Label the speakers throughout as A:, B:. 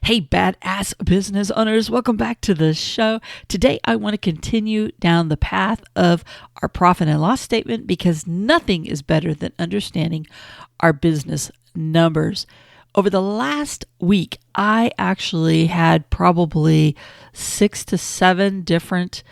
A: Hey, badass business owners, welcome back to the show. Today, I want to continue down the path of our profit and loss statement because nothing is better than understanding our business numbers. Over the last week, I actually had probably 6 to 7 different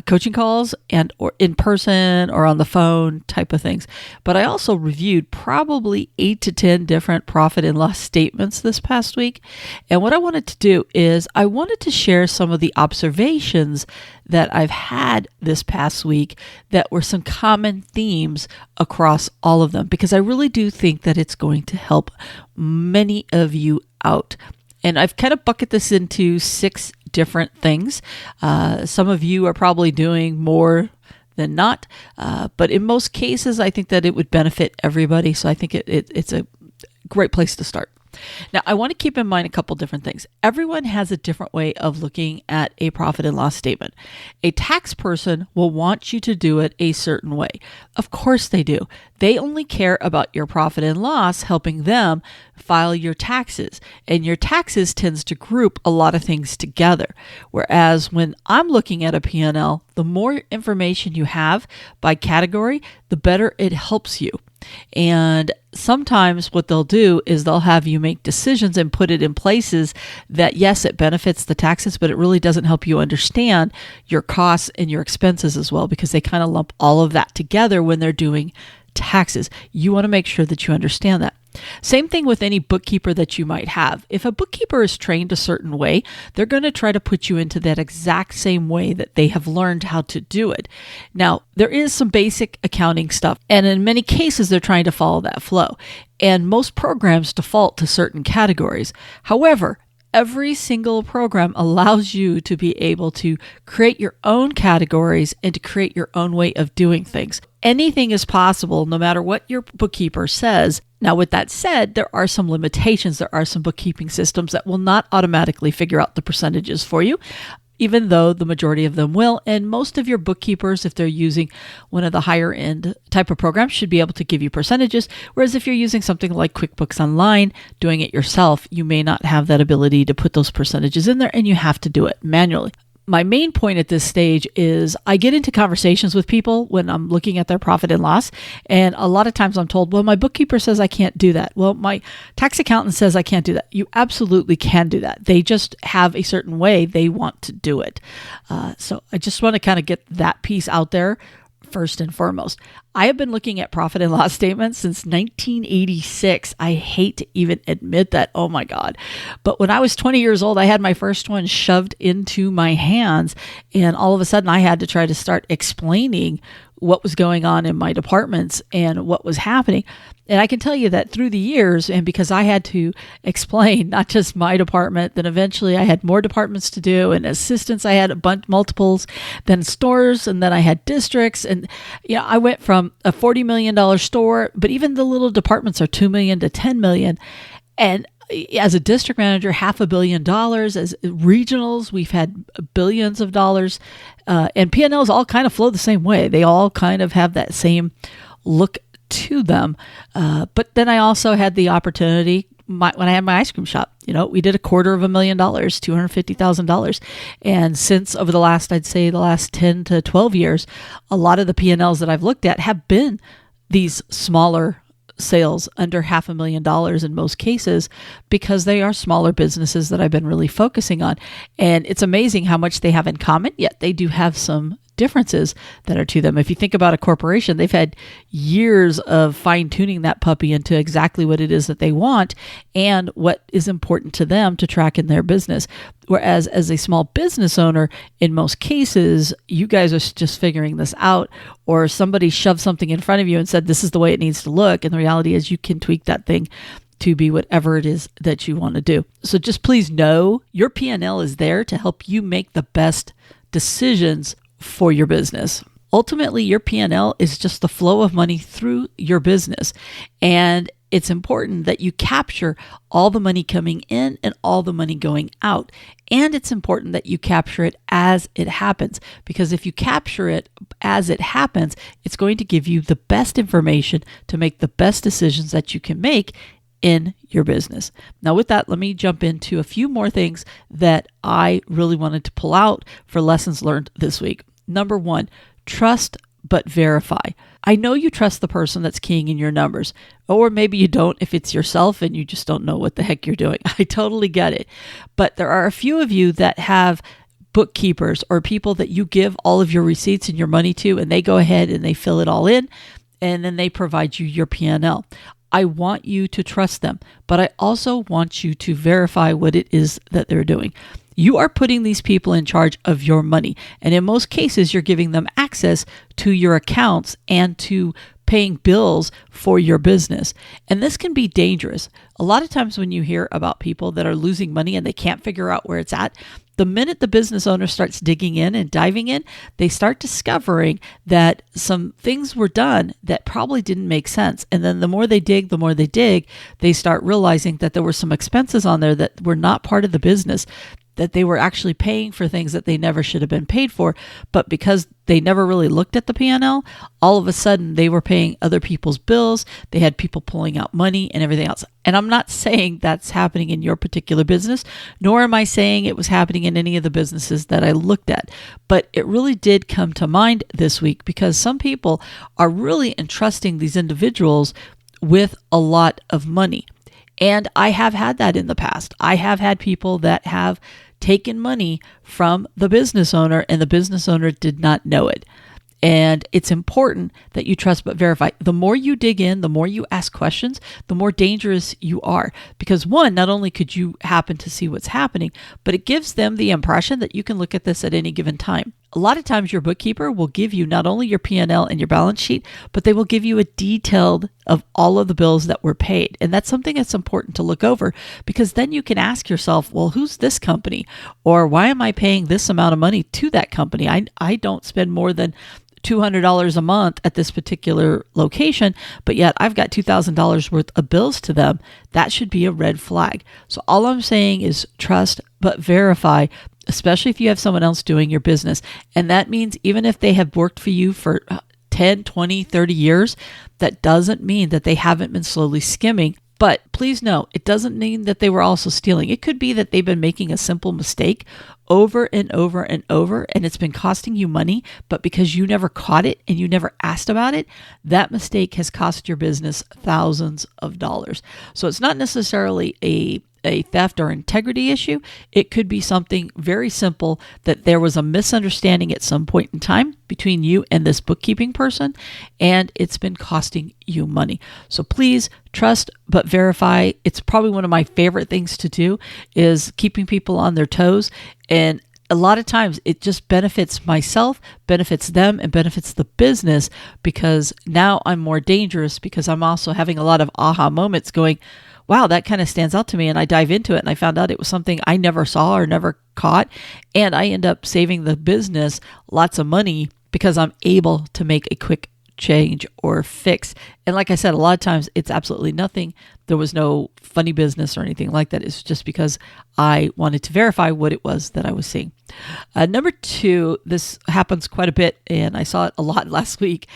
A: coaching calls and or in person or on the phone type of things. But I also reviewed probably 8 to 10 different profit and loss statements this past week. And what I wanted to do is I wanted to share some of the observations that I've had this past week that were some common themes across all of them, because I really do think that it's going to help many of you out. And I've kind of bucketed this into 6 different things. Some of you are probably doing more than not, but in most cases, I think that it would benefit everybody. So I think it's a great place to start. Now, I want to keep in mind a couple different things. Everyone has a different way of looking at a profit and loss statement. A tax person will want you to do it a certain way. Of course they do. They only care about your profit and loss, helping them file your taxes. And your taxes tends to group a lot of things together. Whereas when I'm looking at a P&L, the more information you have by category, the better it helps you. And sometimes what they'll do is they'll have you make decisions and put it in places that, yes, it benefits the taxes, but it really doesn't help you understand your costs and your expenses as well, because they kind of lump all of that together when they're doing taxes. You want to make sure that you understand that. Same thing with any bookkeeper that you might have. If a bookkeeper is trained a certain way, they're going to try to put you into that exact same way that they have learned how to do it. Now, there is some basic accounting stuff, and in many cases, they're trying to follow that flow. And most programs default to certain categories. However, every single program allows you to be able to create your own categories and to create your own way of doing things. Anything is possible, no matter what your bookkeeper says. Now, with that said, there are some limitations. There are some bookkeeping systems that will not automatically figure out the percentages for you, even though the majority of them will. And most of your bookkeepers, if they're using one of the higher end type of programs, should be able to give you percentages. Whereas if you're using something like QuickBooks Online, doing it yourself, you may not have that ability to put those percentages in there, and you have to do it manually. My main point at this stage is I get into conversations with people when I'm looking at their profit and loss. And a lot of times I'm told, well, my bookkeeper says I can't do that. Well, my tax accountant says I can't do that. You absolutely can do that. They just have a certain way they want to do it. So I just want to kind of get that piece out there first and foremost. I have been looking at profit and loss statements since 1986. I hate to even admit that. Oh my God. But when I was 20 years old, I had my first one shoved into my hands. And all of a sudden I had to try to start explaining what was going on in my departments and what was happening. And I can tell you that through the years, and because I had to explain not just my department, then eventually I had more departments to do, and assistants, I had a bunch, multiples, then stores, and then I had districts. And I went from a $40 million store, but even the little departments are $2 million to $10 million. And as a district manager, $500 million. As regionals, we've had billions of dollars. And P&Ls all kind of flow the same way. They all kind of have that same look to them. But then I also had the opportunity, when I had my ice cream shop, we did $250,000, $250,000. And since over the last 10 to 12 years, a lot of the P&Ls that I've looked at have been these smaller sales under $500,000 in most cases, because they are smaller businesses that I've been really focusing on. And it's amazing how much they have in common, yet they do have some differences that are to them. If you think about a corporation, they've had years of fine-tuning that puppy into exactly what it is that they want and what is important to them to track in their business. Whereas as a small business owner, in most cases, you guys are just figuring this out, or somebody shoved something in front of you and said, this is the way it needs to look. And the reality is you can tweak that thing to be whatever it is that you want to do. So just please know your P&L is there to help you make the best decisions for your business. Ultimately, your P&L is just the flow of money through your business. And it's important that you capture all the money coming in and all the money going out. And it's important that you capture it as it happens, because if you capture it as it happens, it's going to give you the best information to make the best decisions that you can make in your business. Now, with that, let me jump into a few more things that I really wanted to pull out for lessons learned this week. Number one, trust but verify. I know you trust the person that's keying in your numbers, or maybe you don't if it's yourself and you just don't know what the heck you're doing. I totally get it. But there are a few of you that have bookkeepers or people that you give all of your receipts and your money to, and they go ahead and they fill it all in, and then they provide you your P&L. I want you to trust them, but I also want you to verify what it is that they're doing. You are putting these people in charge of your money, and in most cases, you're giving them access to your accounts and to paying bills for your business. And this can be dangerous. A lot of times when you hear about people that are losing money and they can't figure out where it's at, the minute the business owner starts digging in and diving in, they start discovering that some things were done that probably didn't make sense. And then the more they dig, they start realizing that there were some expenses on there that were not part of the business, that they were actually paying for things that they never should have been paid for. But because they never really looked at the P&L, all of a sudden they were paying other people's bills. They had people pulling out money and everything else. And I'm not saying that's happening in your particular business, nor am I saying it was happening in any of the businesses that I looked at. But it really did come to mind this week because some people are really entrusting these individuals with a lot of money. And I have had that in the past. I have had people that have taken money from the business owner and the business owner did not know it. And it's important that you trust but verify. The more you dig in, the more you ask questions, the more dangerous you are. Because one, not only could you happen to see what's happening, but it gives them the impression that you can look at this at any given time. A lot of times your bookkeeper will give you not only your P&L and your balance sheet, but they will give you a detailed of all of the bills that were paid. And that's something that's important to look over because then you can ask yourself, well, who's this company? Or why am I paying this amount of money to that company? I don't spend more than $200 a month at this particular location, but yet I've got $2,000 worth of bills to them. That should be a red flag. So all I'm saying is trust but verify, especially if you have someone else doing your business. And that means even if they have worked for you for 10, 20, 30 years, that doesn't mean that they haven't been slowly skimming. But please know, it doesn't mean that they were also stealing. It could be that they've been making a simple mistake over and over and over, and it's been costing you money, but because you never caught it and you never asked about it, that mistake has cost your business thousands of dollars. So it's not necessarily a theft or integrity issue. It could be something very simple that there was a misunderstanding at some point in time between you and this bookkeeping person, and it's been costing you money. So please trust but verify. It's probably one of my favorite things to do is keeping people on their toes. And a lot of times it just benefits myself, benefits them, and benefits the business because now I'm more dangerous because I'm also having a lot of aha moments going, wow, that kind of stands out to me. And I dive into it and I found out it was something I never saw or never caught. And I end up saving the business lots of money because I'm able to make a quick change or fix. And like I said, a lot of times it's absolutely nothing. There was no funny business or anything like that. It's just because I wanted to verify what it was that I was seeing. Number two, this happens quite a bit, and I saw it a lot last week,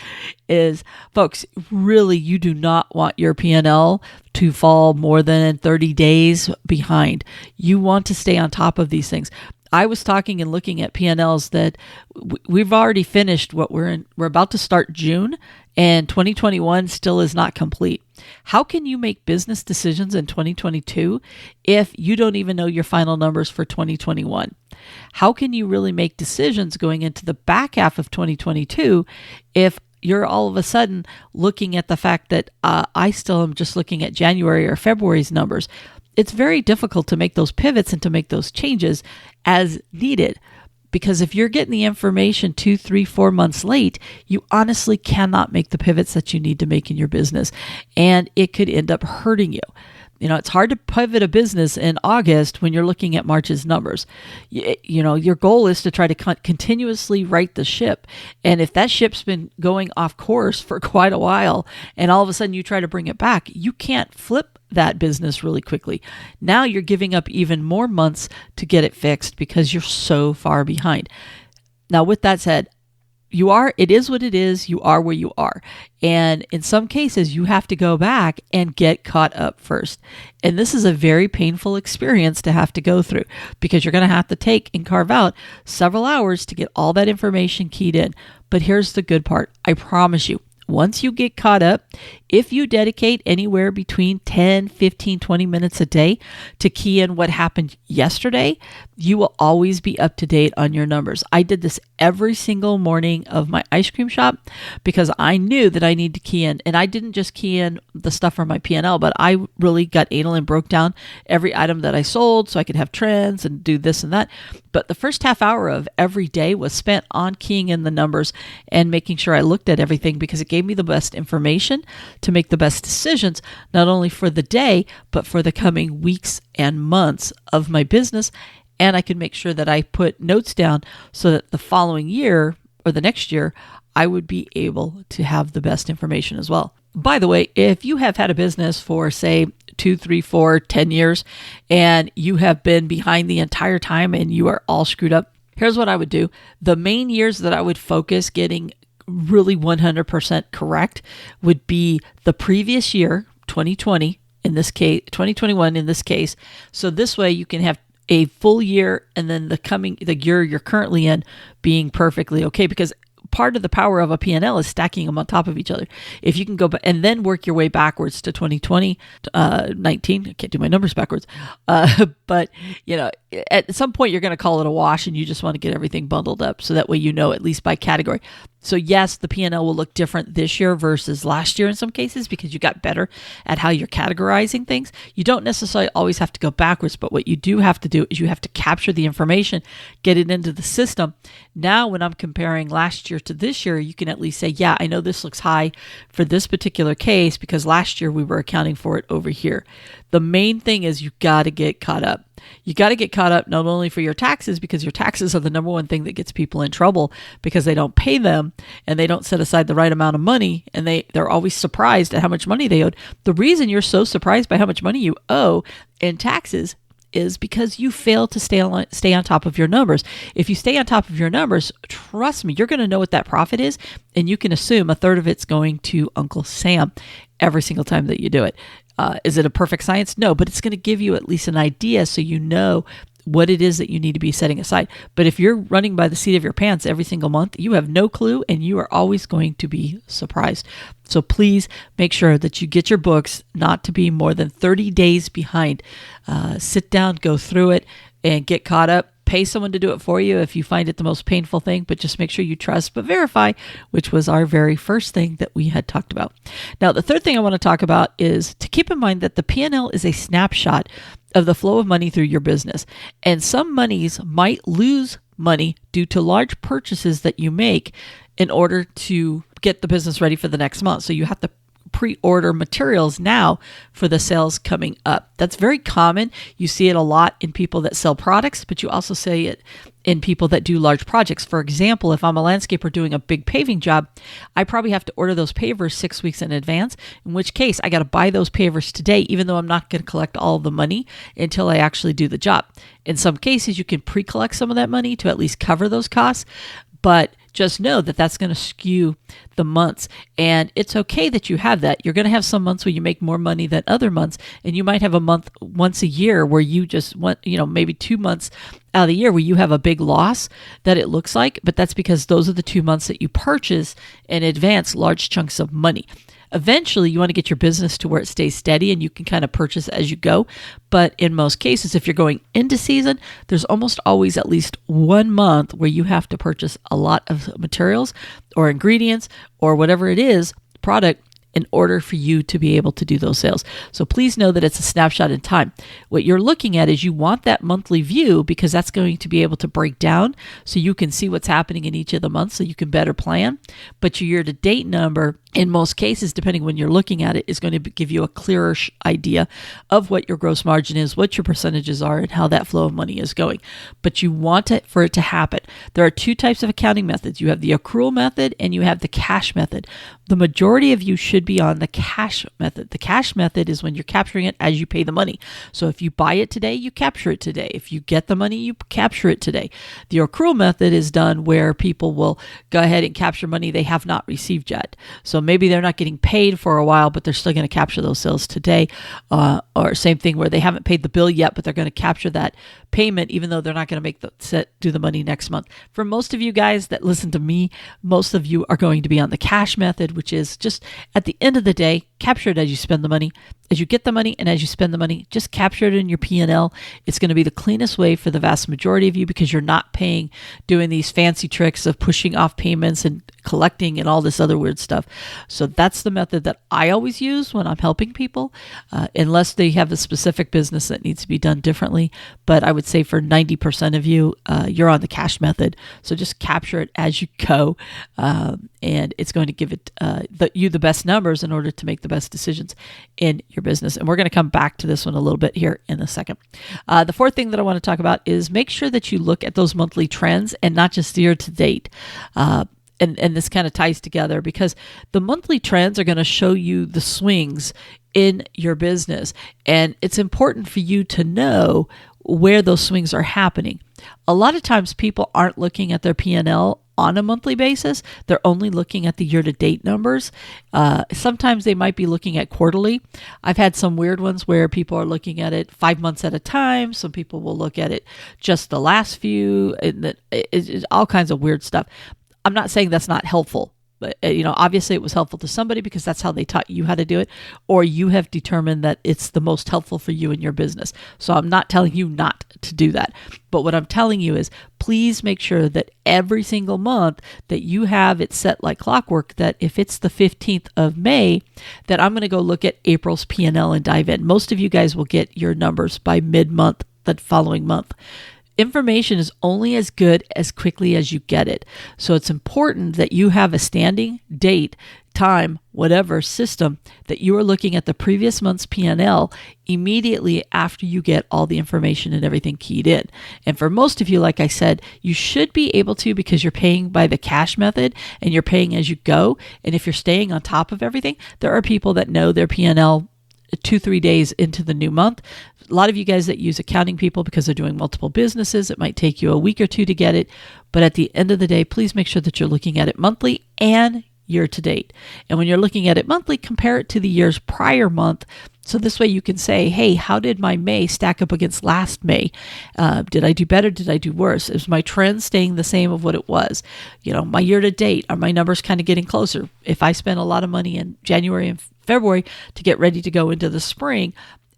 A: is folks, really, you do not want your P&L to fall more than 30 days behind. You want to stay on top of these things. I was talking and looking at P&Ls that we've already finished what we're in. We're about to start June, and 2021 still is not complete. How can you make business decisions in 2022 if you don't even know your final numbers for 2021? How can you really make decisions going into the back half of 2022 if you're all of a sudden looking at the fact that I still am just looking at January or February's numbers? It's very difficult to make those pivots and to make those changes as needed. Because if you're getting the information 2, 3, 4 months late, you honestly cannot make the pivots that you need to make in your business. And it could end up hurting you. You know, it's hard to pivot a business in August when you're looking at March's numbers. You know, your goal is to try to continuously right the ship. And if that ship's been going off course for quite a while, and all of a sudden you try to bring it back, you can't flip that business really quickly. Now you're giving up even more months to get it fixed because you're so far behind. Now, with that said, it is what it is. You are where you are. And in some cases, you have to go back and get caught up first. And this is a very painful experience to have to go through, because you're going to have to take and carve out several hours to get all that information keyed in. But here's the good part. I promise you, once you get caught up, if you dedicate anywhere between 10, 15, 20 minutes a day to key in what happened yesterday, you will always be up to date on your numbers. I did this every single morning of my ice cream shop because I knew that I need to key in. And I didn't just key in the stuff from my P&L, but I really got anal and broke down every item that I sold so I could have trends and do this and that. But the first half hour of every day was spent on keying in the numbers and making sure I looked at everything, because it gave me the best information to make the best decisions, not only for the day, but for the coming weeks and months of my business. And I could make sure that I put notes down so that the following year or the next year, I would be able to have the best information as well. By the way, if you have had a business for, say, 2, 3, 4, 10 years, and you have been behind the entire time and you are all screwed up, here's what I would do. The main years that I would focus getting really 100% correct would be the previous year, 2020 in this case, 2021 in this case. So this way you can have a full year, and then the year you're currently in being perfectly okay, because part of the power of a P&L is stacking them on top of each other. If you can go back and then work your way backwards to 2020, 19, I can't do my numbers backwards. But at some point you're going to call it a wash, and you just want to get everything bundled up. So that way, at least by category. So yes, the P&L will look different this year versus last year in some cases, because you got better at how you're categorizing things. You don't necessarily always have to go backwards, but what you do have to do is you have to capture the information, get it into the system. Now, when I'm comparing last year to this year, you can at least say, yeah, I know this looks high for this particular case because last year we were accounting for it over here. The main thing is you got to get caught up. You got to get caught up not only for your taxes, because your taxes are the number one thing that gets people in trouble, because they don't pay them and they don't set aside the right amount of money, and they're always surprised at how much money they owed. The reason you're so surprised by how much money you owe in taxes is because you fail to stay on top of your numbers. If you stay on top of your numbers, trust me, you're going to know what that profit is, and you can assume a third of it's going to Uncle Sam every single time that you do it. Is it a perfect science? No, but it's going to give you at least an idea so you know what it is that you need to be setting aside. But if you're running by the seat of your pants every single month, you have no clue, and you are always going to be surprised. So please make sure that you get your books not to be more than 30 days behind. Sit down, go through it, and get caught up. Pay someone to do it for you if you find it the most painful thing, but just make sure you trust but verify, which was our very first thing that we had talked about. Now, the third thing I want to talk about is to keep in mind that the P&L is a snapshot of the flow of money through your business. And some monies might lose money due to large purchases that you make in order to get the business ready for the next month. So you have to pre-order materials now for the sales coming up. That's very common. You see it a lot in people that sell products, but you also see it in people that do large projects. For example, if I'm a landscaper doing a big paving job, I probably have to order those pavers 6 weeks in advance, in which case I got to buy those pavers today, even though I'm not going to collect all the money until I actually do the job. In some cases, you can pre-collect some of that money to at least cover those costs, but just know that that's going to skew the months. And it's okay that you have that. You're going to have some months where you make more money than other months. And you might have a month once a year where you just want, maybe 2 months out of the year where you have a big loss that it looks like. But that's because those are the 2 months that you purchase in advance large chunks of money. Eventually, you want to get your business to where it stays steady and you can kind of purchase as you go. But in most cases, if you're going into season, there's almost always at least 1 month where you have to purchase a lot of materials or ingredients or whatever it is, product, in order for you to be able to do those sales. So please know that it's a snapshot in time. What you're looking at is you want that monthly view because that's going to be able to break down so you can see what's happening in each of the months so you can better plan. But your year-to-date number, in most cases, depending when you're looking at it, is going to give you a clearer idea of what your gross margin is, what your percentages are, and how that flow of money is going. But you want it for it to happen. There are 2 types of accounting methods. You have the accrual method and you have the cash method. The majority of you should should be on the cash method. The cash method is when you're capturing it as you pay the money. So if you buy it today, you capture it today. If you get the money, you capture it today. The accrual method is done where people will go ahead and capture money they have not received yet. So maybe they're not getting paid for a while, but they're still going to capture those sales today. Or same thing where they haven't paid the bill yet, but they're going to capture that payment even though they're not going to do the money next month. For most of you guys that listen to me, most of you are going to be on the cash method, which is just at the end of the day, capture it as you spend the money. As you get the money and as you spend the money, just capture it in your P&L. It's going to be the cleanest way for the vast majority of you because you're not doing these fancy tricks of pushing off payments and collecting and all this other weird stuff. So that's the method that I always use when I'm helping people, unless they have a specific business that needs to be done differently. But I would say for 90% of you, you're on the cash method. So just capture it as you go, and it's going to give you the best numbers in order to make the best decisions in your business. And we're going to come back to this one a little bit here in a second. The fourth thing that I want to talk about is make sure that you look at those monthly trends and not just year to date. And this kind of ties together because the monthly trends are going to show you the swings in your business. And it's important for you to know where those swings are happening. A lot of times people aren't looking at their P&L on a monthly basis. They're only looking at the year-to-date numbers. Sometimes they might be looking at quarterly. I've had some weird ones where people are looking at it 5 months at a time. Some people will look at it just the last few, and it's all kinds of weird stuff. I'm not saying that's not helpful. But, obviously it was helpful to somebody because that's how they taught you how to do it, or you have determined that it's the most helpful for you in your business. So I'm not telling you not to do that. But what I'm telling you is please make sure that every single month that you have it set like clockwork, that if it's the 15th of May, that I'm going to go look at April's P&L and dive in. Most of you guys will get your numbers by mid-month, the following month. Information is only as good as quickly as you get it. So it's important that you have a standing date, time, whatever system that you are looking at the previous month's P&L immediately after you get all the information and everything keyed in. And for most of you, like I said, you should be able to because you're paying by the cash method and you're paying as you go. And if you're staying on top of everything, there are people that know their P&L 2-3 days into the new month. A lot of you guys that use accounting people because they're doing multiple businesses, it might take you a week or two to get it. But at the end of the day, please make sure that you're looking at it monthly and year to date. And when you're looking at it monthly, compare it to the year's prior month. So this way you can say, hey, how did my May stack up against last May? Did I do better? Did I do worse? Is my trend staying the same of what it was? My year to date, are my numbers kind of getting closer? If I spend a lot of money in January and February to get ready to go into the spring,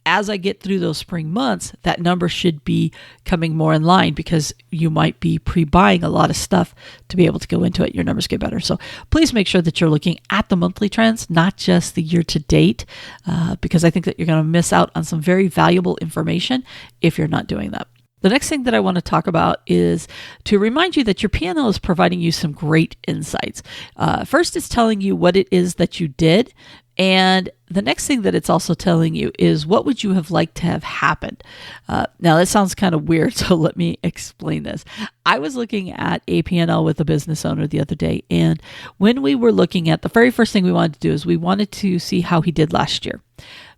A: as I get through those spring months, that number should be coming more in line because you might be pre-buying a lot of stuff to be able to go into it. Your numbers get better. So please make sure that you're looking at the monthly trends, not just the year to date, because I think that you're going to miss out on some very valuable information if you're not doing that. The next thing that I want to talk about is to remind you that your P&L is providing you some great insights. First, it's telling you what it is that you did. And the next thing that it's also telling you is what would you have liked to have happened? Now, that sounds kind of weird, so let me explain this. I was looking at a P&L with a business owner the other day, and when we were looking at the very first thing we wanted to do is we wanted to see how he did last year.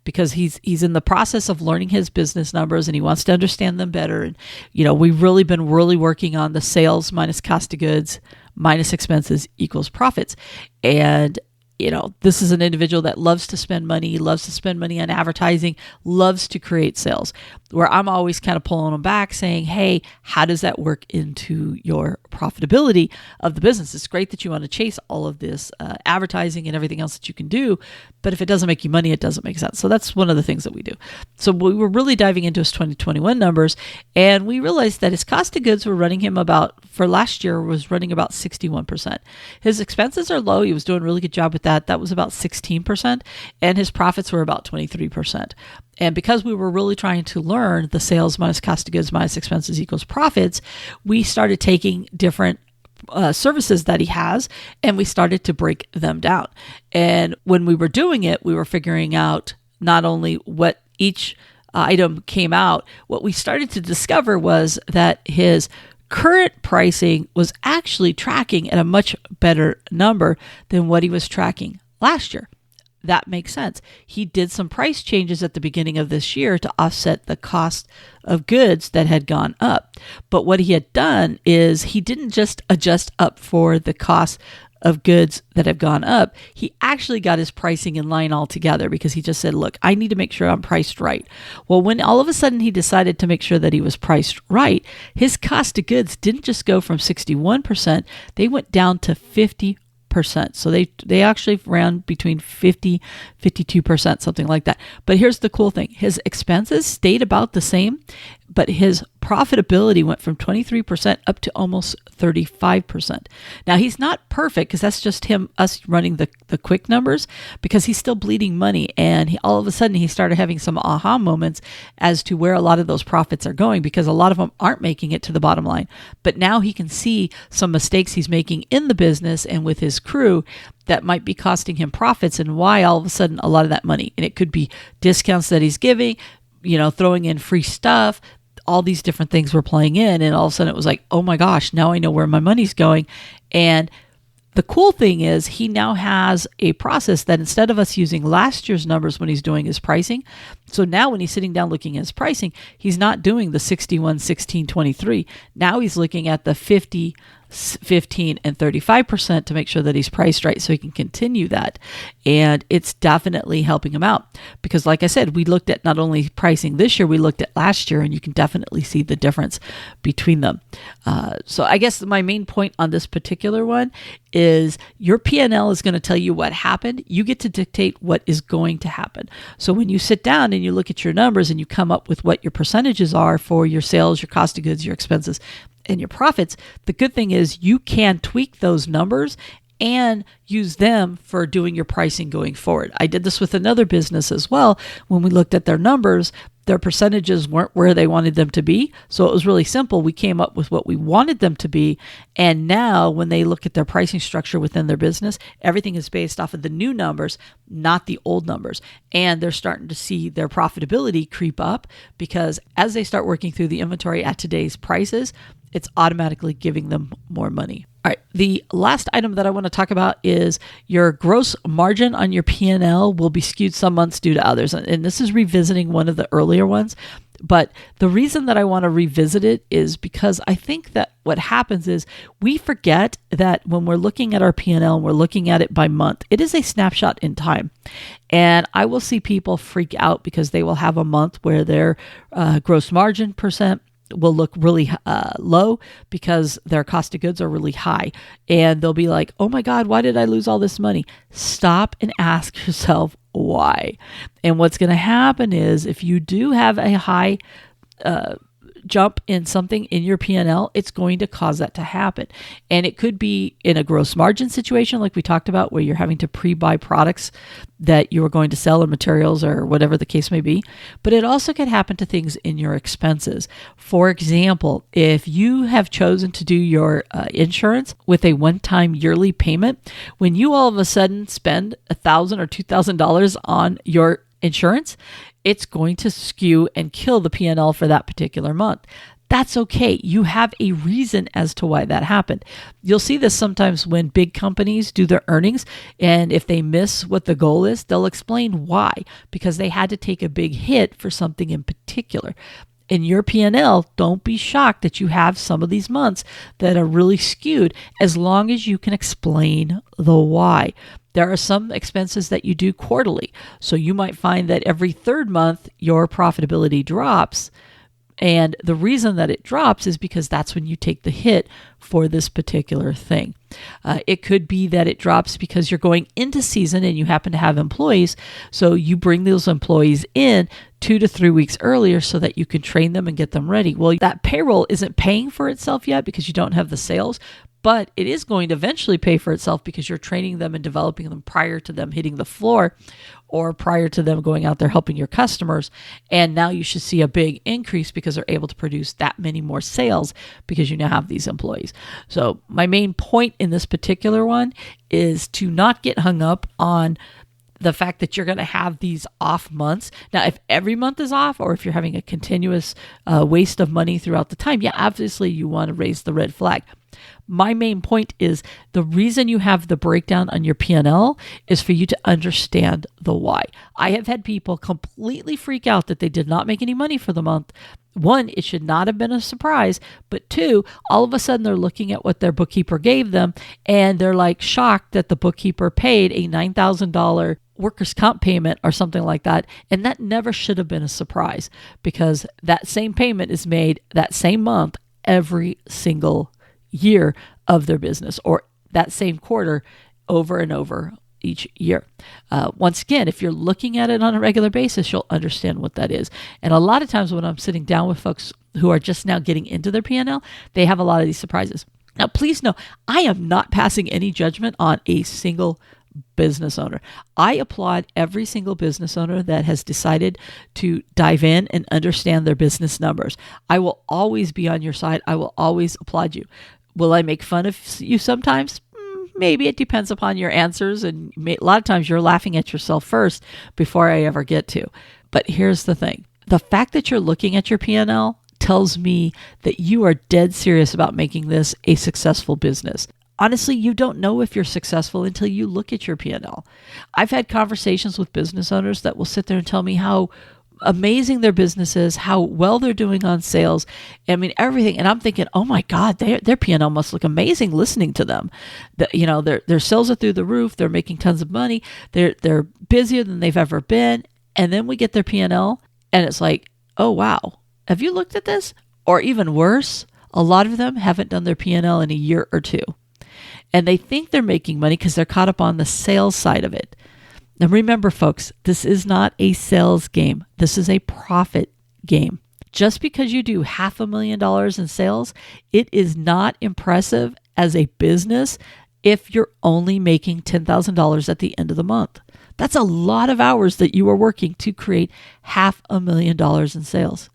A: Because he's in the process of learning his business numbers and he wants to understand them better. And, we've really been working on the sales minus cost of goods minus expenses equals profits. And, this is an individual that loves to spend money on advertising, loves to create sales, where I'm always kind of pulling him back saying, hey, how does that work into your profitability of the business? It's great that you want to chase all of this advertising and everything else that you can do, but if it doesn't make you money, it doesn't make sense. So that's one of the things that we do. So we were really diving into his 2021 numbers, and we realized that his cost of goods were running him for last year was running about 61%. His expenses are low. He was doing a really good job with that. That was about 16%, and his profits were about 23%. And because we were really trying to learn the sales minus cost of goods minus expenses equals profits, we started taking different services that he has, and we started to break them down. And when we were doing it, we were figuring out not only what each item came out, what we started to discover was that his current pricing was actually tracking at a much better number than what he was tracking last year. that makes sense. He did some price changes at the beginning of this year to offset the cost of goods that had gone up. But what he had done is he didn't just adjust up for the cost of goods that have gone up. He actually got his pricing in line altogether because he just said, look, I need to make sure I'm priced right. Well, when all of a sudden he decided to make sure that he was priced right, his cost of goods didn't just go from 61%, they went down to 50%. So they actually ran between 52%, something like that. But here's the cool thing. His expenses stayed about the same, but his profitability went from 23% up to almost 35%. Now, he's not perfect because that's just us running the quick numbers, because he's still bleeding money. And all of a sudden, he started having some aha moments as to where a lot of those profits are going, because a lot of them aren't making it to the bottom line. But now he can see some mistakes he's making in the business and with his crew that might be costing him profits, and why all of a sudden a lot of that money. And it could be discounts that he's giving, throwing in free stuff. All these different things were playing in, and all of a sudden it was like, oh my gosh, now I know where my money's going. And the cool thing is he now has a process that instead of us using last year's numbers when he's doing his pricing, so now when he's sitting down looking at his pricing, he's not doing the 61, 16, 23. Now he's looking at the 50, 15, and 35% to make sure that he's priced right so he can continue that. And it's definitely helping him out because, like I said, we looked at not only pricing this year, we looked at last year, and you can definitely see the difference between them. So I guess my main point on this particular one is your P&L is going to tell you what happened. You get to dictate what is going to happen. So when you sit down and you look at your numbers and you come up with what your percentages are for your sales, your cost of goods, your expenses, and your profits, the good thing is you can tweak those numbers and use them for doing your pricing going forward. I did this with another business as well. When we looked at their numbers, their percentages weren't where they wanted them to be. So it was really simple. We came up with what we wanted them to be. And now when they look at their pricing structure within their business, everything is based off of the new numbers, not the old numbers. And they're starting to see their profitability creep up because as they start working through the inventory at today's prices, it's automatically giving them more money. All right, the last item that I want to talk about is your gross margin on your P&L will be skewed some months due to others. And this is revisiting one of the earlier ones. But the reason that I want to revisit it is because I think that what happens is we forget that when we're looking at our P&L and we're looking at it by month, it is a snapshot in time. And I will see people freak out because they will have a month where their gross margin percent will look really low because their cost of goods are really high. And they'll be like, oh my God, why did I lose all this money? Stop and ask yourself why. And what's going to happen is if you do have a high jump in something in your P&L, it's going to cause that to happen. And it could be in a gross margin situation like we talked about where you're having to pre-buy products that you are going to sell or materials or whatever the case may be. But it also could happen to things in your expenses. For example, if you have chosen to do your insurance with a one-time yearly payment, when you all of a sudden spend $1,000 or $2,000 on your insurance, it's going to skew and kill the P&L for that particular month. That's okay. You have a reason as to why that happened. You'll see this sometimes when big companies do their earnings, and if they miss what the goal is, they'll explain why, because they had to take a big hit for something in particular. In your P&L, don't be shocked that you have some of these months that are really skewed as long as you can explain the why. There are some expenses that you do quarterly. So you might find that every third month, your profitability drops. And the reason that it drops is because that's when you take the hit for this particular thing. It could be that it drops because you're going into season and you happen to have employees. So you bring those employees in 2 to 3 weeks earlier so that you can train them and get them ready. Well, that payroll isn't paying for itself yet because you don't have the sales, but it is going to eventually pay for itself because you're training them and developing them prior to them hitting the floor or prior to them going out there helping your customers. And now you should see a big increase because they're able to produce that many more sales because you now have these employees. So my main point in this particular one is to not get hung up on the fact that you're going to have these off months. Now, if every month is off or if you're having a continuous waste of money throughout the time, yeah, obviously you want to raise the red flag. My main point is the reason you have the breakdown on your P&L is for you to understand the why. I have had people completely freak out that they did not make any money for the month. One, it should not have been a surprise, but two, all of a sudden they're looking at what their bookkeeper gave them and they're like shocked that the bookkeeper paid a $9,000 workers' comp payment or something like that. And that never should have been a surprise because that same payment is made that same month every single year of their business, or that same quarter over and over each year. Once again, if you're looking at it on a regular basis, you'll understand what that is. And a lot of times when I'm sitting down with folks who are just now getting into their P&L, they have a lot of these surprises. Now, please know, I am not passing any judgment on a single business owner. I applaud every single business owner that has decided to dive in and understand their business numbers. I will always be on your side. I will always applaud you. Will I make fun of you sometimes? Maybe. It depends upon your answers. And a lot of times you're laughing at yourself first before I ever get to. But here's the thing. The fact that you're looking at your P&L tells me that you are dead serious about making this a successful business. Honestly, you don't know if you're successful until you look at your P&L. I've had conversations with business owners that will sit there and tell me how amazing their business is, how well they're doing on sales. I mean, everything. And I'm thinking, oh my God, their P&L must look amazing listening to them. Their sales are through the roof. They're making tons of money. They're busier than they've ever been. And then we get their P&L and it's like, oh, wow. Have you looked at this? Or even worse, a lot of them haven't done their P&L in a year or two. And they think they're making money because they're caught up on the sales side of it. Now remember, folks, this is not a sales game. This is a profit game. Just because you do $500,000 in sales, it is not impressive as a business if you're only making $10,000 at the end of the month. That's a lot of hours that you are working to create $500,000 in sales.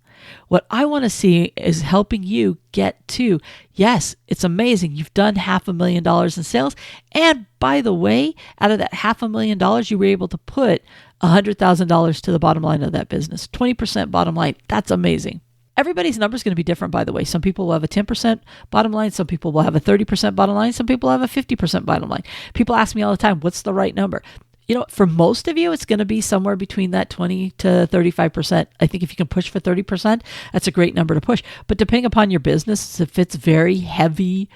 A: What I want to see is helping you get to, yes, it's amazing. You've done $500,000 in sales. And by the way, out of that $500,000, you were able to put $100,000 to the bottom line of that business. 20% bottom line. That's amazing. Everybody's number is going to be different, by the way. Some people will have a 10% bottom line. Some people will have a 30% bottom line. Some people have a 50% bottom line. People ask me all the time, what's the right number? For most of you, it's going to be somewhere between that 20 to 35%. I think if you can push for 30%, that's a great number to push. But depending upon your business, if it's very heavy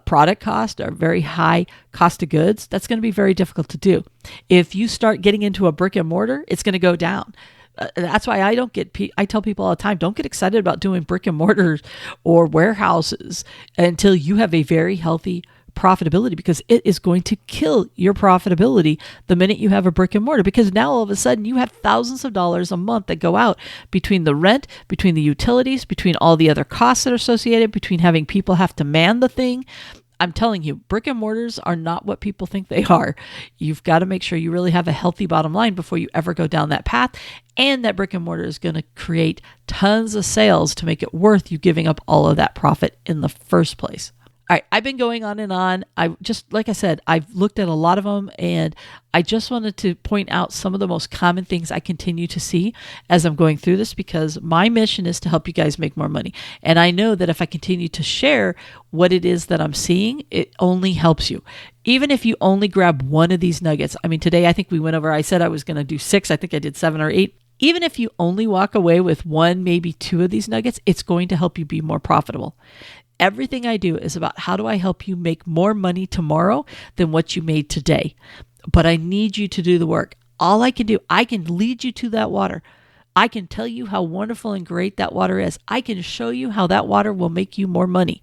A: product cost or very high cost of goods, that's going to be very difficult to do. If you start getting into a brick and mortar, it's going to go down. That's why I tell people all the time, don't get excited about doing brick and mortars or warehouses until you have a very healthy profitability, because it is going to kill your profitability the minute you have a brick and mortar, because now all of a sudden you have thousands of dollars a month that go out between the rent, between the utilities, between all the other costs that are associated, between having people have to man the thing. I'm telling you, brick and mortars are not what people think they are. You've got to make sure you really have a healthy bottom line before you ever go down that path. And that brick and mortar is going to create tons of sales to make it worth you giving up all of that profit in the first place. All right, I've been going on and on. Like I said, I've looked at a lot of them, and I just wanted to point out some of the most common things I continue to see as I'm going through this, because my mission is to help you guys make more money. And I know that if I continue to share what it is that I'm seeing, it only helps you. Even if you only grab one of these nuggets. I mean, today I think we went over, I said I was going to do 6. I think I did 7 or 8. Even if you only walk away with 1, maybe 2 of these nuggets, it's going to help you be more profitable. Everything I do is about how do I help you make more money tomorrow than what you made today. But I need you to do the work. All I can do, I can lead you to that water. I can tell you how wonderful and great that water is. I can show you how that water will make you more money.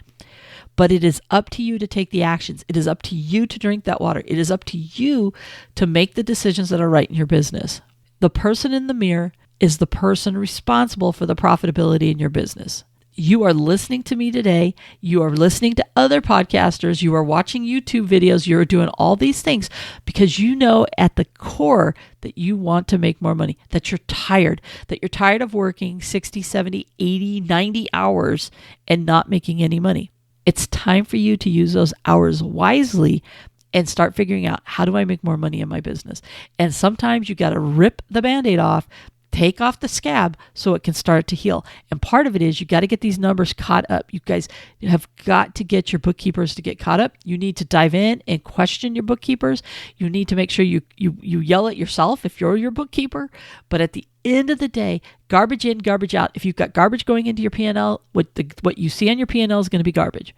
A: But it is up to you to take the actions. It is up to you to drink that water. It is up to you to make the decisions that are right in your business. The person in the mirror is the person responsible for the profitability in your business. You are listening to me today. You are listening to other podcasters. You are watching YouTube videos. You're doing all these things because you know at the core that you want to make more money, that you're tired of working 60, 70, 80, 90 hours and not making any money. It's time for you to use those hours wisely and start figuring out, how do I make more money in my business? And sometimes you got to rip the Band-Aid off take off the scab so it can start to heal. And part of it is you got to get these numbers caught up. You guys have got to get your bookkeepers to get caught up. You need to dive in and question your bookkeepers. You need to make sure you yell at yourself if you're your bookkeeper. But at the end of the day, garbage in, garbage out. If you've got garbage going into your P&L, what you see on your P&L is going to be garbage.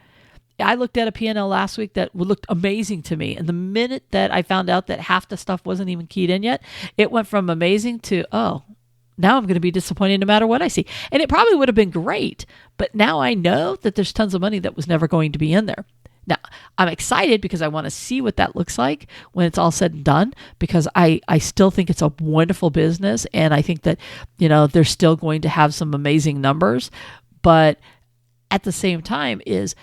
A: I looked at a P&L last week that looked amazing to me. And the minute that I found out that half the stuff wasn't even keyed in yet, it went from amazing to, oh, now I'm going to be disappointed no matter what I see. And it probably would have been great, but now I know that there's tons of money that was never going to be in there. Now, I'm excited because I want to see what that looks like when it's all said and done, because I still think it's a wonderful business. And I think that, they're still going to have some amazing numbers. But at the same time is,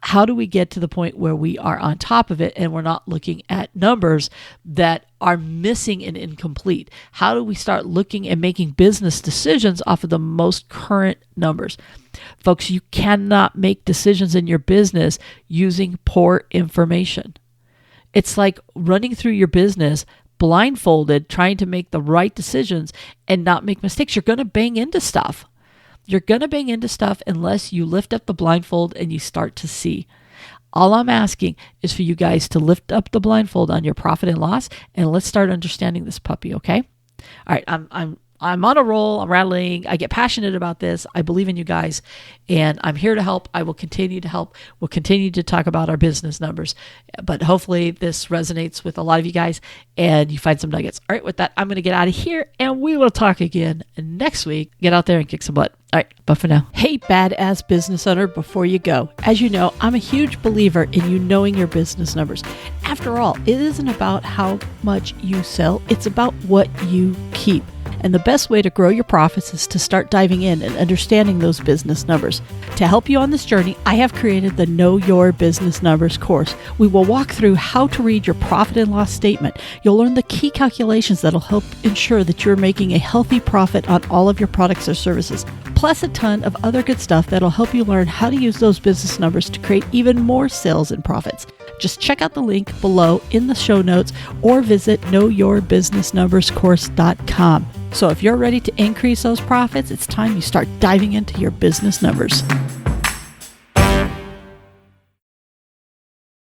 A: how do we get to the point where we are on top of it and we're not looking at numbers that are missing and incomplete? How do we start looking and making business decisions off of the most current numbers? Folks, you cannot make decisions in your business using poor information. It's like running through your business blindfolded, trying to make the right decisions and not make mistakes. You're going to bang into stuff. You're going to bang into stuff unless you lift up the blindfold and you start to see. All I'm asking is for you guys to lift up the blindfold on your profit and loss, and let's start understanding this puppy, okay? All right, I'm on a roll. I'm rattling. I get passionate about this. I believe in you guys, and I'm here to help. I will continue to help. We'll continue to talk about our business numbers, but hopefully this resonates with a lot of you guys and you find some nuggets. All right, with that, I'm going to get out of here, and we will talk again next week. Get out there and kick some butt. All right, but for now. Hey, badass business owner, before you go, as you know, I'm a huge believer in you knowing your business numbers. After all, it isn't about how much you sell. It's about what you keep. And the best way to grow your profits is to start diving in and understanding those business numbers. To help you on this journey, I have created the Know Your Business Numbers course. We will walk through how to read your profit and loss statement. You'll learn the key calculations that'll help ensure that you're making a healthy profit on all of your products or services, plus a ton of other good stuff that'll help you learn how to use those business numbers to create even more sales and profits. Just check out the link below in the show notes or visit knowyourbusinessnumberscourse.com. So if you're ready to increase those profits, it's time you start diving into your business numbers.